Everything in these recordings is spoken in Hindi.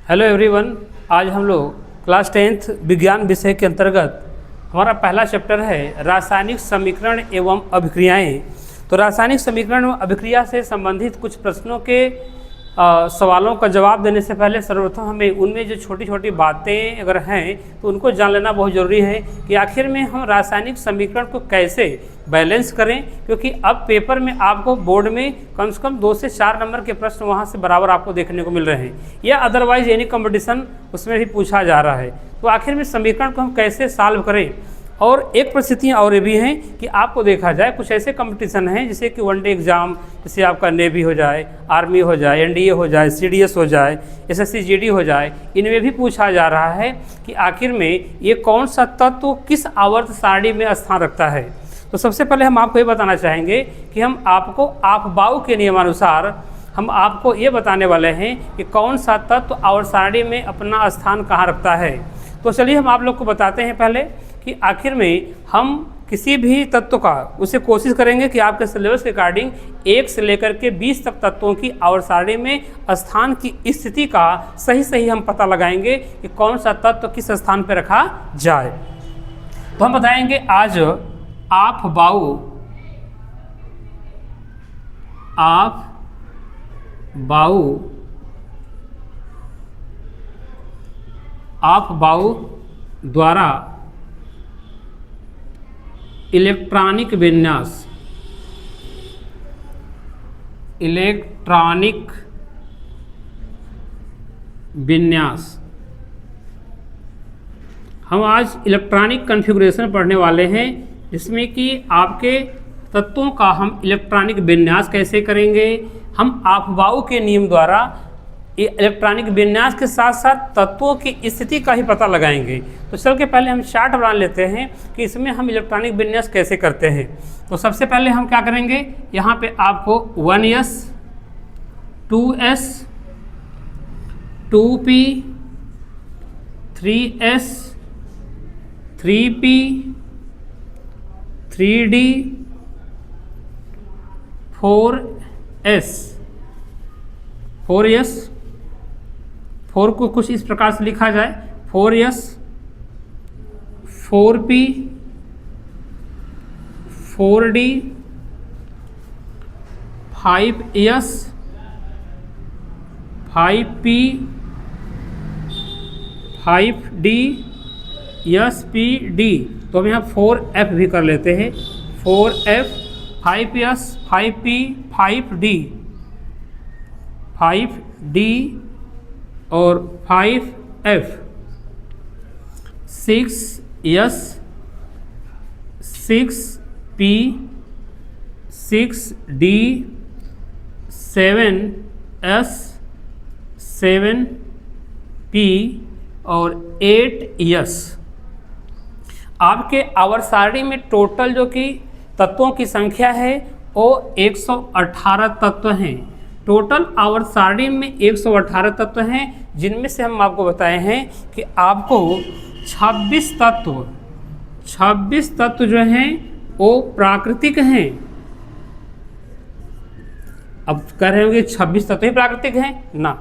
Hello everyone. आज हम लोग क्लास 10th विज्ञान विषय के अंतर्गत हमारा पहला चैप्टर है रासायनिक समीकरण एवं अभिक्रियाएं। तो रासायनिक समीकरण एवं अभिक्रिया से संबंधित कुछ प्रश्नों के सवालों का जवाब देने से पहले सर्वप्रथम हमें उनमें जो छोटी छोटी बातें अगर हैं तो उनको जान लेना बहुत ज़रूरी है कि आखिर में हम रासायनिक समीकरण को कैसे बैलेंस करें, क्योंकि अब पेपर में आपको बोर्ड में कम से कम 2 से 4 नंबर के प्रश्न वहाँ से बराबर आपको देखने को मिल रहे हैं, या अदरवाइज एनी कंपटीशन उसमें भी पूछा जा रहा है। तो आखिर में समीकरण को हम कैसे सॉल्व करें। और एक परिस्थितियाँ और ये भी हैं कि आपको देखा जाए कुछ ऐसे कंपटीशन हैं जैसे कि वनडे एग्ज़ाम, जैसे आपका नेवी हो जाए, आर्मी हो जाए, एनडीए हो जाए, सीडीएस हो जाए, एसएससी जीडी हो जाए, इनमें भी पूछा जा रहा है कि आखिर में ये कौन सा तत्व किस आवर्त सारणी में स्थान रखता है। तो सबसे पहले हम आपको ये बताना चाहेंगे कि हम आपको आपबाऊ के नियमानुसार हम आपको ये बताने वाले हैं कि कौन सा तत्व आवर्त सारणी में अपना स्थान कहाँ रखता है। तो चलिए हम आप लोग को बताते हैं पहले कि आखिर में हम किसी भी तत्व का उसे कोशिश करेंगे कि आपके सिलेबस के अकॉर्डिंग 1 से लेकर के 20 तक तत्वों की आवर्त सारणी में स्थान की स्थिति का सही हम पता लगाएंगे कि कौन सा तत्व किस स्थान पर रखा जाए। तो हम बताएंगे आज आपबाऊ द्वारा इलेक्ट्रॉनिक विन्यास हम आज इलेक्ट्रॉनिक कॉन्फ़िगरेशन पढ़ने वाले हैं, जिसमें कि आपके तत्वों का हम इलेक्ट्रॉनिक विन्यास कैसे करेंगे। हम आपबाऊ के नियम द्वारा इलेक्ट्रॉनिक विन्यास के साथ साथ तत्वों की स्थिति का ही पता लगाएंगे। तो चल के पहले हम चार्ट बना लेते हैं कि इसमें हम इलेक्ट्रॉनिक विन्यास कैसे करते हैं। तो सबसे पहले हम क्या करेंगे, यहाँ पे आपको 1s 2s 2p 3s 3p 3d 4s 4 को कुछ इस प्रकार से लिखा जाए 4s 4p 4d 5s 5p 5d spd। तो हम यहाँ 4f भी कर लेते हैं, 4f 5s 5p 5d 5d और 5f 6s 6p 6d 7s 7p और 8s। आपके आवर्त सारणी में टोटल जो कि तत्वों की संख्या है वो 118 तत्व हैं। टोटल आवर्त सारणी में 118 तत्व हैं, जिनमें से हम आपको बताए हैं कि आपको 26 तत्व जो हैं वो प्राकृतिक हैं। अब कह रहे होंगे 26 तत्व ही प्राकृतिक हैं ना,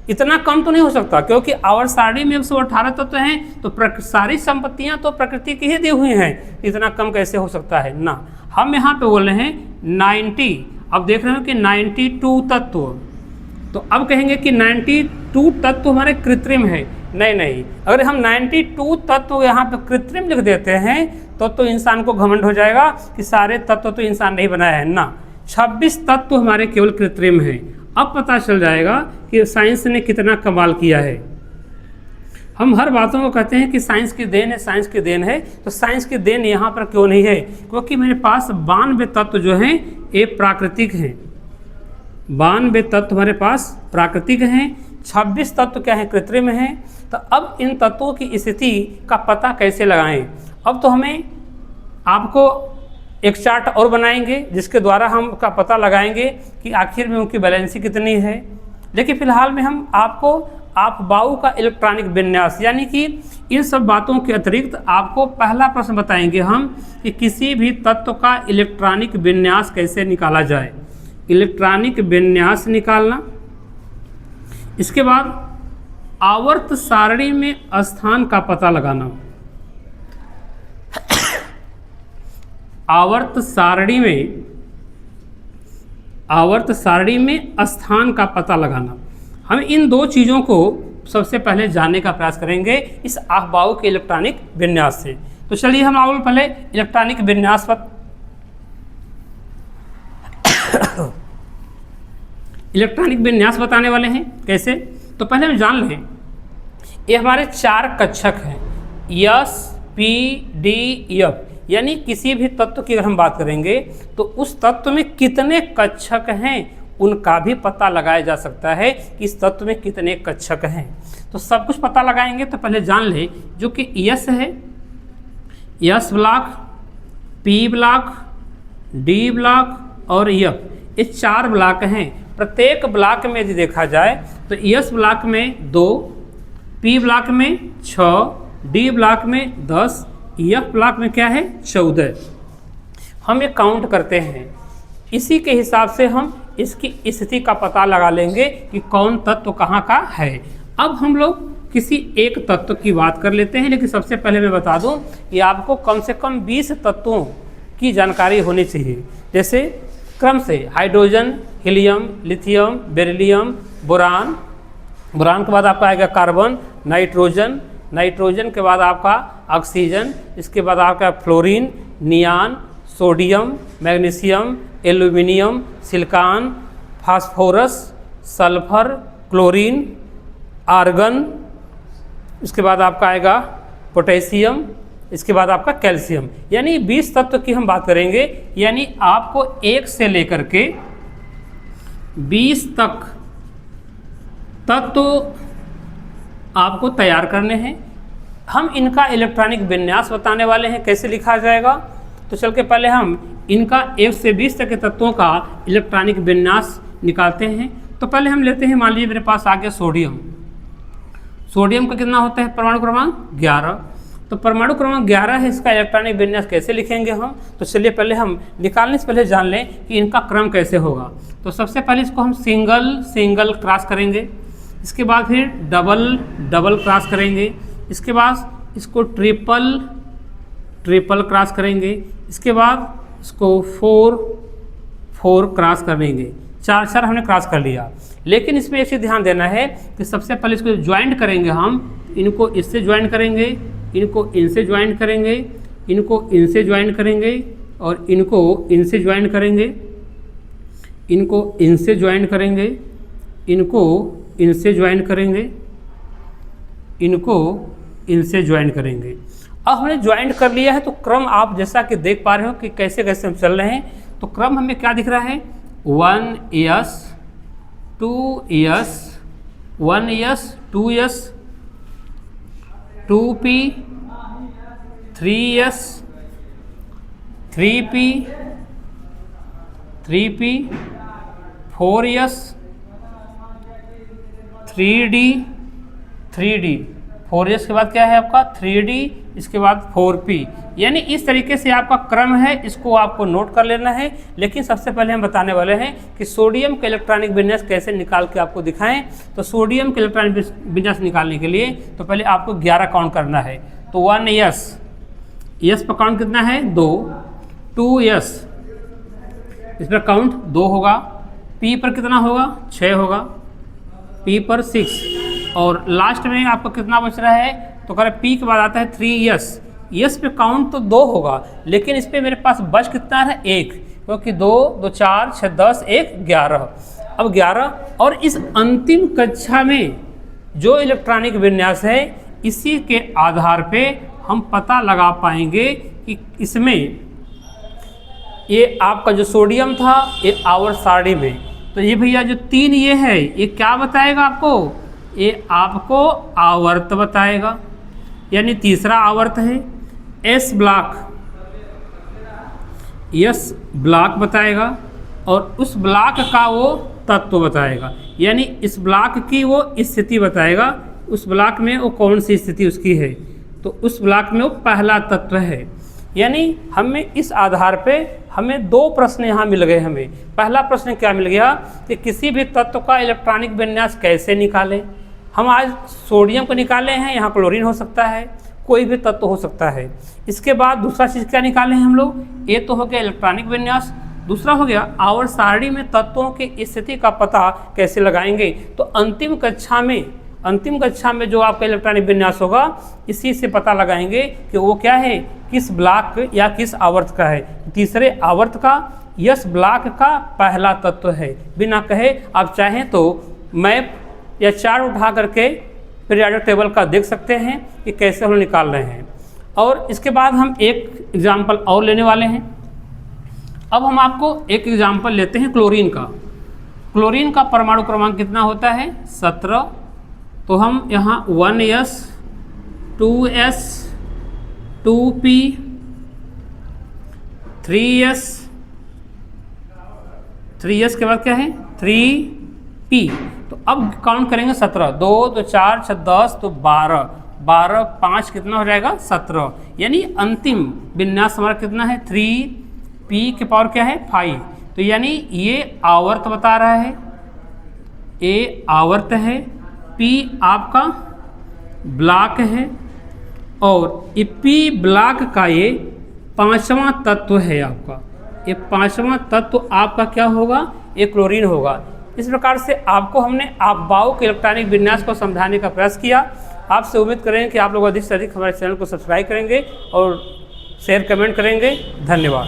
इतना कम तो नहीं हो सकता, क्योंकि आवर्त सारणी में 118 तत्व हैं तो सारी संपत्तियां तो प्रकृति की ही दी हुई हैं, इतना कम कैसे हो सकता है ना। हम यहाँ पे बोल रहे हैं 90। अब देख रहे हो कि 92 तत्व, तो अब कहेंगे कि 92 तत्व हमारे कृत्रिम है। नहीं, अगर हम 92 तत्व यहाँ पे कृत्रिम लिख देते हैं तो इंसान को घमंड हो जाएगा कि सारे तत्व तो इंसान नहीं बनाया है ना। 26 तत्व हमारे केवल कृत्रिम हैं। अब पता चल जाएगा कि साइंस ने कितना कमाल किया है। हम हर बातों को कहते हैं कि साइंस की देन है, साइंस की देन है, तो साइंस की देन यहाँ पर क्यों नहीं है, क्योंकि मेरे पास 92 तत्व जो हैं ये प्राकृतिक हैं। 92 तत्व हमारे पास प्राकृतिक हैं, 26 तत्व क्या हैं, कृत्रिम हैं। तो अब इन तत्वों की स्थिति का पता कैसे लगाएं। अब तो हमें आपको एक चार्ट और बनाएंगे जिसके द्वारा हम का पता लगाएंगे कि आखिर में उनकी बैलेंसी कितनी है। लेकिन फिलहाल में हम आपको आपबाऊ का इलेक्ट्रॉनिक विन्यास, यानी कि इन सब बातों के अतिरिक्त आपको पहला प्रश्न बताएंगे हम कि किसी भी तत्व का इलेक्ट्रॉनिक विन्यास कैसे निकाला जाए। इलेक्ट्रॉनिक विन्यास निकालना, इसके बाद आवर्त सारणी में स्थान का पता लगाना। आवर्त सारणी में स्थान का पता लगाना। हम इन दो चीज़ों को सबसे पहले जानने का प्रयास करेंगे इस अफबाऊ के इलेक्ट्रॉनिक विन्यास से। तो चलिए हम आओ पहले इलेक्ट्रॉनिक विन्यास पर इलेक्ट्रॉनिक विन्यास बताने वाले हैं। कैसे? तो पहले हम जान लें, ये हमारे 4 कक्षक हैं, S, P, D, F। यानी किसी भी तत्व की अगर हम बात करेंगे तो उस तत्व में कितने कक्षक हैं उनका भी पता लगाया जा सकता है कि इस तत्व में कितने कक्षक हैं। तो सब कुछ पता लगाएंगे। तो पहले जान लें जो कि S है, S block, P block, D block और F, ये 4 ब्लॉक हैं। प्रत्येक ब्लॉक में यदि देखा जाए तो S ब्लॉक में 2, P ब्लॉक में 6, D ब्लॉक में 10, F ब्लॉक में क्या है 14। हम ये काउंट करते हैं, इसी के हिसाब से हम इसकी स्थिति का पता लगा लेंगे कि कौन तत्व कहाँ का है। अब हम लोग किसी एक तत्व की बात कर लेते हैं, लेकिन सबसे पहले मैं बता दूं कि आपको कम से कम 20 तत्वों की जानकारी होनी चाहिए। जैसे क्रम से hydrogen, helium, lithium, beryllium, boron, boron के बाद आपका आएगा कार्बन, नाइट्रोजन, नाइट्रोजन के बाद आपका ऑक्सीजन, इसके बाद आपका fluorine, neon, sodium, magnesium, aluminium, silicon, phosphorus, sulphur, chlorine, argon, इसके बाद आपका आएगा पोटेशियम, इसके बाद आपका कैल्शियम। यानी 20 तत्व की हम बात करेंगे। यानी आपको 1 से लेकर के 20 तक तत्व आपको तैयार करने हैं। हम इनका इलेक्ट्रॉनिक विन्यास बताने वाले हैं, कैसे लिखा जाएगा। तो चल के पहले हम इनका 1 से 20 तक के तत्वों का इलेक्ट्रॉनिक विन्यास निकालते हैं। तो पहले हम लेते हैं, मान लीजिए मेरे पास आ गया सोडियम। सोडियम का कितना होता है परमाणु क्रमांक 11। तो परमाणु क्रमांक 11 है, इसका इलेक्ट्रॉनिक विन्यास कैसे लिखेंगे हम। तो चलिए पहले हम निकालने से पहले जान लें कि इनका क्रम कैसे होगा। तो सबसे पहले इसको हम सिंगल क्रॉस करेंगे, इसके बाद फिर डबल क्रॉस करेंगे, इसके बाद इसको ट्रिपल क्रॉस करेंगे, इसके बाद इसको 4 क्रॉस करेंगे। 4 हमने क्रॉस कर लिया। लेकिन इसमें एक चीज़ ध्यान देना है कि सबसे पहले इसको ज्वाइंट करेंगे हम, इनको इससे ज्वाइंट करेंगे, इनको इनसे ज्वाइंट करेंगे, इनको इनसे ज्वाइंट करेंगे और इनको इनसे ज्वाइंट करेंगे, इनको इनसे ज्वाइंट करेंगे, इनको इनसे ज्वाइंट करेंगे, इनको इनसे ज्वाइंट करेंगे। अब हमने ज्वाइंट कर लिया है। तो क्रम आप जैसा कि देख पा रहे हो कि कैसे कैसे हम चल रहे हैं। तो क्रम हमें क्या दिख रहा है, 1s 2s 1s 2s 2p 3s 3p 3p 4s 3d 4s के बाद क्या है आपका 3d, इसके बाद 4p। यानी इस तरीके से आपका क्रम है, इसको आपको नोट कर लेना है। लेकिन सबसे पहले हम बताने वाले हैं कि सोडियम के इलेक्ट्रॉनिक विन्यास कैसे निकाल के आपको दिखाएं। तो सोडियम के इलेक्ट्रॉनिक विन्यास निकालने के लिए तो पहले आपको 11 काउंट करना है। तो 1s, s पर काउंट कितना है 2, 2s इस पर काउंट 2 होगा, p पर कितना होगा 6 होगा, p पर 6 और लास्ट में आपको कितना बच रहा है। तो कह रहे p के बाद आता है 3s, s पे काउंट तो 2 होगा, लेकिन इस पे मेरे पास बच कितना है 1, क्योंकि 2 2 4 6 10 1 11। अब 11 और इस अंतिम कक्षा में जो इलेक्ट्रॉनिक विन्यास है इसी के आधार पे हम पता लगा पाएंगे कि इसमें ये आपका जो सोडियम था ये आवर्त सारणी में, तो ये भैया जो 3 ये है ये क्या बताएगा आपको, ये आपको आवर्त बताएगा। यानी तीसरा आवर्त है। एस ब्लॉक बताएगा और उस ब्लॉक का वो तत्व बताएगा। यानी इस ब्लॉक की वो स्थिति बताएगा, उस ब्लॉक में वो कौन सी स्थिति उसकी है, तो उस ब्लॉक में वो पहला तत्व है। यानी हमें इस आधार पे हमें 2 प्रश्न यहाँ मिल गए। हमें पहला प्रश्न क्या मिल गया कि किसी भी तत्व का इलेक्ट्रॉनिक विन्यास कैसे निकालें, हम आज सोडियम को निकाले हैं, यहाँ क्लोरीन हो सकता है, कोई भी तत्व हो सकता है। इसके बाद दूसरा चीज़ क्या निकाले हैं हम लोग, ये तो हो गया इलेक्ट्रॉनिक विन्यास, दूसरा हो गया आवर्त सारणी में तत्वों की स्थिति का पता कैसे लगाएंगे। तो अंतिम कक्षा में जो आपका इलेक्ट्रॉनिक विन्यास होगा इसी से पता लगाएंगे कि वो क्या है, किस ब्लॉक या किस आवर्त का है। तीसरे आवर्त का यस ब्लॉक का पहला तत्व है। बिना कहे आप चाहें तो मैप या चार्ट उठा करके पीरियोडिक टेबल का देख सकते हैं कि कैसे हम निकाल रहे हैं। और इसके बाद हम एक एग्जाम्पल और लेने वाले हैं। अब हम आपको एक एग्जाम्पल लेते हैं क्लोरीन का। क्लोरीन का परमाणु क्रमांक कितना होता है, 17। तो हम यहाँ 1s 2s 2p 3s के बाद क्या है 3p। तो अब काउंट करेंगे 17, 2 तो 4 6 10 तो 12 12 5 कितना हो जाएगा 17। यानी अंतिम विन्यास हमारा कितना है 3p के पावर क्या है 5। तो यानी ये आवर्त बता रहा है, ए आवर्त है, p आपका ब्लॉक है और ये p ब्लॉक का ये पांचवा तत्व है आपका। ये पांचवा तत्व आपका क्या होगा, ये क्लोरीन होगा। इस प्रकार से आपको हमने आपबाऊ के इलेक्ट्रॉनिक विन्यास को समझाने का प्रयास किया। आपसे उम्मीद करेंगे कि आप लोग अधिक से अधिक हमारे चैनल को सब्सक्राइब करेंगे और शेयर कमेंट करेंगे। धन्यवाद।